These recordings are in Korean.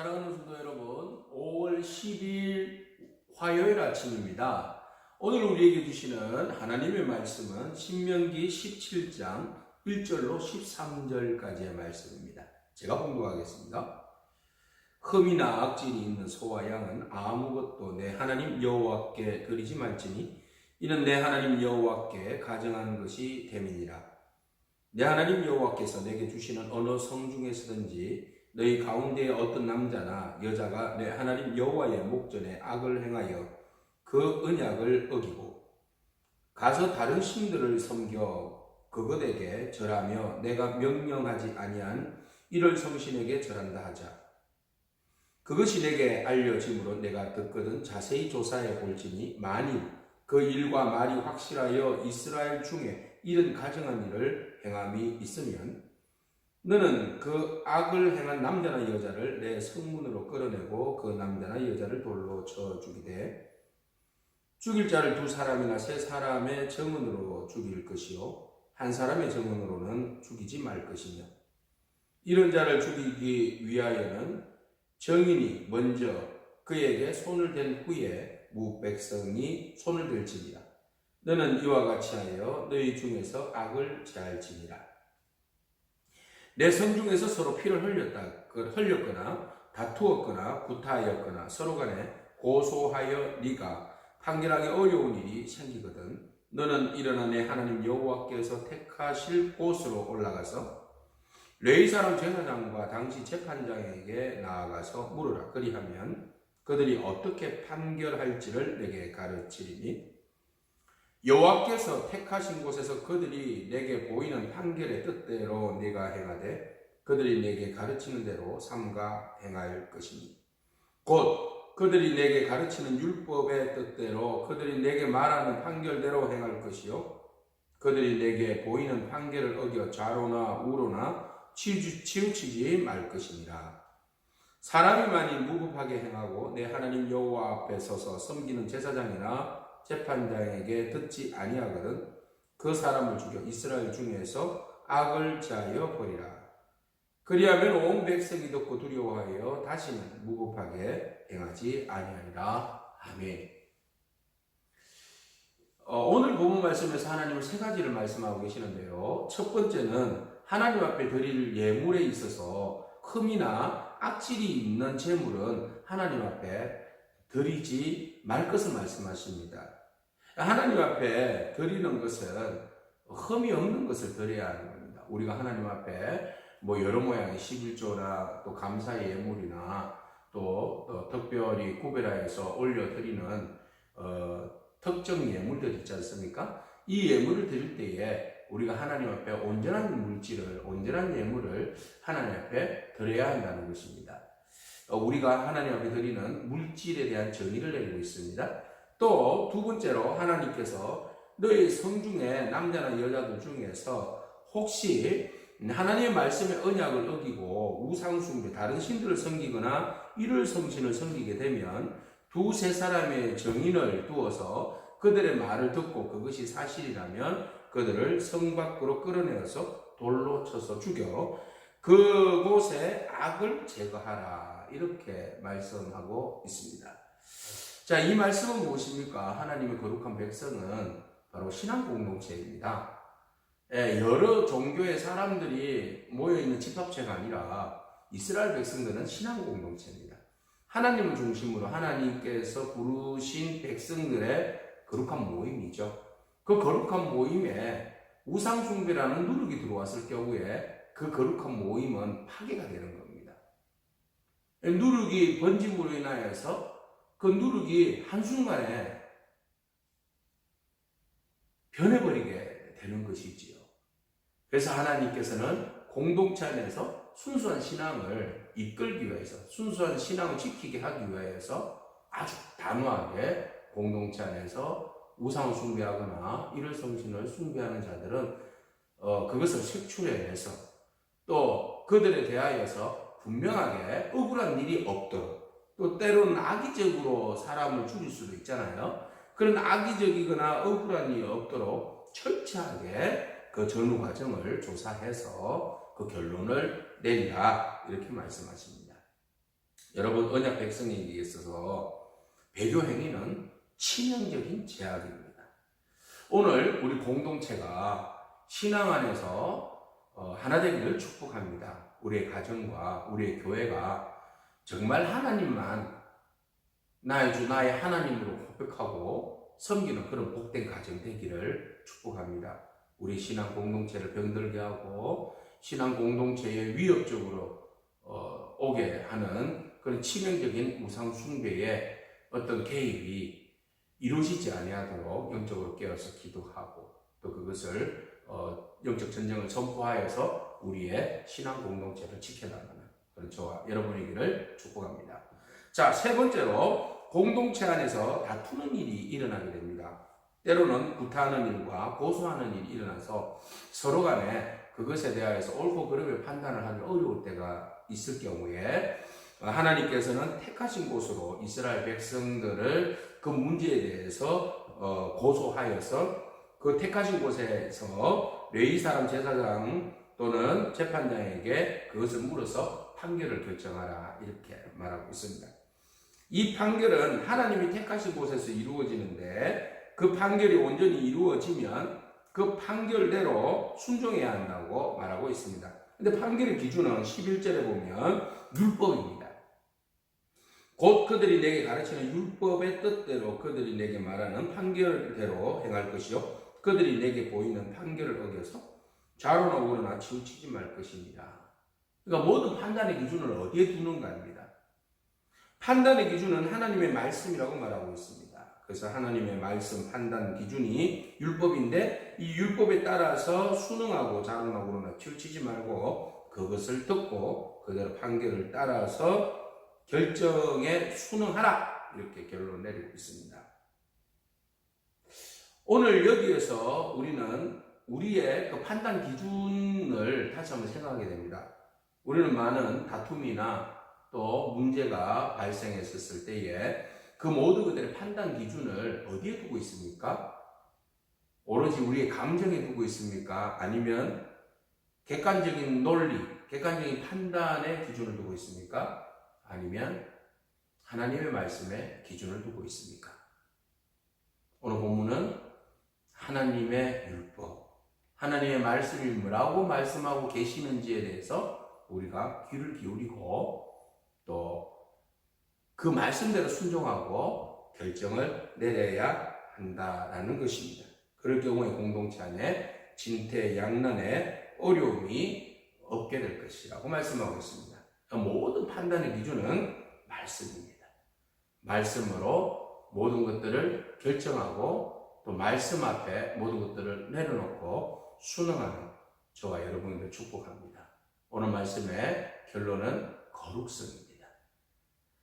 사랑하는 성도 여러분, 5월 10일 화요일 아침입니다. 오늘 우리에게 주시는 하나님의 말씀은 신명기 17장 1절로 13절까지의 말씀입니다. 제가 봉독하겠습니다. 흠이나 악질이 있는 소와 양은 아무것도 내 하나님 여호와께 드리지 말지니 이는 내 하나님 여호와께 가정한 것이 됨이니라. 내 하나님 여호와께서 내게 주시는 어느 성중에서든지 너희 가운데에 어떤 남자나 여자가 내 하나님 여호와의 목전에 악을 행하여 그 언약을 어기고 가서 다른 신들을 섬겨 그것에게 절하며 내가 명령하지 아니한 이를 성신에게 절한다 하자. 그것이 내게 알려짐으로 내가 듣거든 자세히 조사해 볼지니 만일 그 일과 말이 확실하여 이스라엘 중에 이런 가정한 일을 행함이 있으면 너는 그 악을 행한 남자나 여자를 내 성문으로 끌어내고 그 남자나 여자를 돌로 쳐 죽이되 죽일 자를 2사람이나 3사람의 정언으로 죽일 것이요 한 사람의 정언으로는 죽이지 말 것이며 이런 자를 죽이기 위하여는 정인이 먼저 그에게 손을 댄 후에 무백성이 손을 들지니라. 너는 이와 같이 하여 너희 중에서 악을 제할지니라. 내 성중에서 서로 피를 흘렸거나 다투었거나 구타하였거나 서로 간에 고소하여 네가 판결하기 어려운 일이 생기거든 너는 일어나 내 하나님 여호와께서 택하실 곳으로 올라가서 레위 사람 제사장과 당시 재판장에게 나아가서 물으라. 그리하면 그들이 어떻게 판결할지를 내게 가르치리니 여호와께서 택하신 곳에서 그들이 내게 보이는 판결의 뜻대로 네가 행하되 그들이 내게 가르치는 대로 삼가 행할 것이니 곧 그들이 내게 가르치는 율법의 뜻대로 그들이 내게 말하는 판결대로 행할 것이요 그들이 내게 보이는 판결을 어겨 좌로나 우로나 치우치지 말 것이니라. 사람이 만일 무법하게 행하고 내 하나님 여호와 앞에 서서 섬기는 제사장이나 재판장에게 듣지 아니하거든 그 사람을 죽여 이스라엘 중에서 악을 제하여 버리라. 그리하면 온 백성이 듣고 두려워하여 다시는 무법하게 행하지 아니하리라. 아멘. 오늘 본문 말씀에서 하나님은 3가지를 말씀하고 계시는데요. 첫 번째는 하나님 앞에 드릴 예물에 있어서 흠이나 악질이 있는 제물은 하나님 앞에 드리지 말 것을 말씀하십니다. 하나님 앞에 드리는 것은 흠이 없는 것을 드려야 하는 겁니다. 우리가 하나님 앞에 여러 모양의 11조나 또 감사의 예물이나 또 특별히 구별하여서 올려드리는 특정 예물들 있지 않습니까? 이 예물을 드릴 때에 우리가 하나님 앞에 온전한 예물을 하나님 앞에 드려야 한다는 것입니다. 우리가 하나님 앞에 드리는 물질에 대한 정의를 내리고 있습니다. 또 2번째로 하나님께서 너희 성중에 남자나 여자들 중에서 혹시 하나님의 말씀의 언약을 어기고 우상숭배, 다른 신들을 섬기거나 이를 성신을 섬기게 되면 2-3사람의 정인을 두어서 그들의 말을 듣고 그것이 사실이라면 그들을 성 밖으로 끌어내어서 돌로 쳐서 죽여 그곳에 악을 제거하라. 이렇게 말씀하고 있습니다. 자, 이 말씀은 무엇입니까? 하나님의 거룩한 백성은 바로 신앙 공동체입니다. 여러 종교의 사람들이 모여있는 집합체가 아니라 이스라엘 백성들은 신앙 공동체입니다. 하나님을 중심으로 하나님께서 부르신 백성들의 거룩한 모임이죠. 그 거룩한 모임에 우상숭배라는 누룩이 들어왔을 경우에 그 거룩한 모임은 파괴가 되는 겁니다. 누룩이 번짐으로 인하여서 그 누룩이 한순간에 변해버리게 되는 것이지요. 그래서 하나님께서는 공동체 안에서 순수한 신앙을 이끌기 위해서, 순수한 신앙을 지키게 하기 위해서 아주 단호하게 공동체 안에서 우상을 숭배하거나 이를 성신을 숭배하는 자들은 그것을 색출해내서 또 그들에 대하여서 분명하게 억울한 일이 없도록 또 때로는 악의적으로 사람을 죽일 수도 있잖아요. 그런 악의적이거나 억울한 일이 없도록 철저하게 그 전후 과정을 조사해서 그 결론을 내리라 이렇게 말씀하십니다. 여러분, 언약 백성에게 있어서 배교 행위는 치명적인 죄악입니다. 오늘 우리 공동체가 신앙 안에서 하나 되기를 축복합니다. 우리의 가정과 우리의 교회가 정말 하나님만 나의 주 나의 하나님으로 고백하고 섬기는 그런 복된 가정 되기를 축복합니다. 우리 신앙 공동체를 병들게 하고 신앙 공동체에 위협적으로 오게 하는 그런 치명적인 우상 숭배의 어떤 개입이 이루어지지 아니하도록 영적으로 깨어서 기도하고 또 그것을 영적 전쟁을 선포하여서 우리의 신앙 공동체를 지켜나가는 그런 저와 여러분이기를 축복합니다. 자, 세 번째로 공동체 안에서 다투는 일이 일어나게 됩니다. 때로는 구타하는 일과 고소하는 일이 일어나서 서로 간에 그것에 대하여서 옳고 그름의 판단을 하기 어려울 때가 있을 경우에 하나님께서는 택하신 곳으로 이스라엘 백성들을 그 문제에 대해서 고소하여서 그 택하신 곳에서 레위 사람 제사장 또는 재판장에게 그것을 물어서 판결을 결정하라 이렇게 말하고 있습니다. 이 판결은 하나님이 택하신 곳에서 이루어지는데 그 판결이 온전히 이루어지면 그 판결대로 순종해야 한다고 말하고 있습니다. 근데 판결의 기준은 11절에 보면 율법입니다. 곧 그들이 내게 가르치는 율법의 뜻대로 그들이 내게 말하는 판결대로 행할 것이요 그들이 내게 보이는 판결을 어겨서 좌로나 우로나 치우치지 말 것입니다. 그러니까 모든 판단의 기준을 어디에 두는가입니다. 판단의 기준은 하나님의 말씀이라고 말하고 있습니다. 그래서 하나님의 말씀 판단 기준이 율법인데 이 율법에 따라서 순응하고 좌로나 우로나 치우치지 말고 그것을 듣고 그대로 판결을 따라서 결정에 순응하라 이렇게 결론을 내리고 있습니다. 오늘 여기에서 우리는 우리의 그 판단 기준을 다시 한번 생각하게 됩니다. 우리는 많은 다툼이나 또 문제가 발생했었을 때에 그 모든 것들의 판단 기준을 어디에 두고 있습니까? 오로지 우리의 감정에 두고 있습니까? 아니면 객관적인 논리, 객관적인 판단의 기준을 두고 있습니까? 아니면 하나님의 말씀에 기준을 두고 있습니까? 오늘 본문은 하나님의 율법, 하나님의 말씀이 뭐라고 말씀하고 계시는지에 대해서 우리가 귀를 기울이고 또 그 말씀대로 순종하고 결정을 내려야 한다라는 것입니다. 그럴 경우에 공동체 안에 진퇴양난의 어려움이 없게 될 것이라고 말씀하고 있습니다. 모든 판단의 기준은 말씀입니다. 말씀으로 모든 것들을 결정하고 또 말씀 앞에 모든 것들을 내려놓고 순응하는 저와 여러분들 축복합니다. 오늘 말씀의 결론은 거룩성입니다.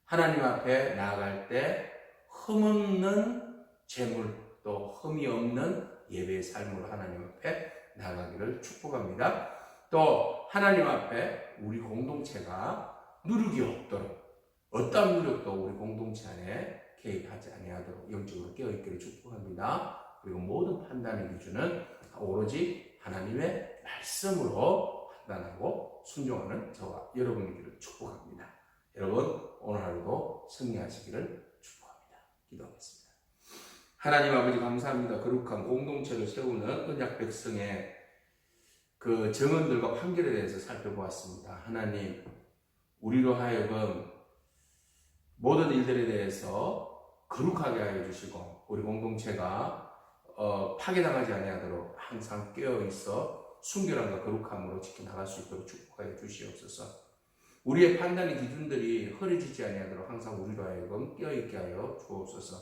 하나님 앞에 나아갈 때 흠없는 재물 또 흠이 없는 예배의 삶으로 하나님 앞에 나아가기를 축복합니다. 또 하나님 앞에 우리 공동체가 누룩이 없도록 어떠한 누력도 우리 공동체 안에 개입하지 아니하도록 영적으로 깨어있기를 축복합니다. 그리고 모든 판단의 기준은 오로지 하나님의 말씀으로 판단하고 순종하는 저와 여러분이기를 축복합니다. 여러분 오늘 하루도 승리하시기를 축복합니다. 기도하겠습니다. 하나님 아버지 감사합니다. 거룩한 공동체를 세우는 언약 백성의 그 정언들과 판결에 대해서 살펴보았습니다. 하나님 우리로 하여금 모든 일들에 대해서 거룩하게 하여 주시고 우리 공동체가 파괴당하지 아니하도록 항상 깨어있어 순결함과 거룩함으로 지켜나갈 수 있도록 축복하여 주시옵소서. 우리의 판단의 기준들이 흐려지지 아니하도록 항상 우리로 하여금 깨어있게 하여 주옵소서.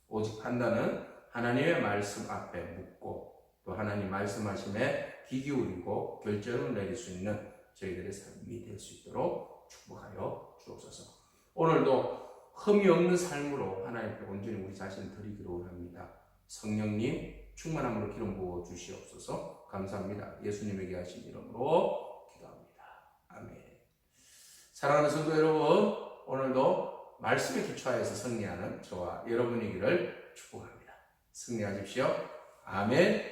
오직 판단은 하나님의 말씀 앞에 묻고 또 하나님 말씀하심에 귀 기울이고 결정을 내릴 수 있는 저희들의 삶이 될 수 있도록 축복하여 주옵소서. 오늘도 흠이 없는 삶으로 하나님께 온전히 우리 자신을 드리기를 원합니다. 성령님 충만함으로 기름 부어 주시옵소서. 감사합니다. 예수님에게 하신 이름으로 기도합니다. 아멘. 사랑하는 성도 여러분, 오늘도 말씀에 기초하여서 승리하는 저와 여러분이기를 축복합니다. 승리하십시오. 아멘.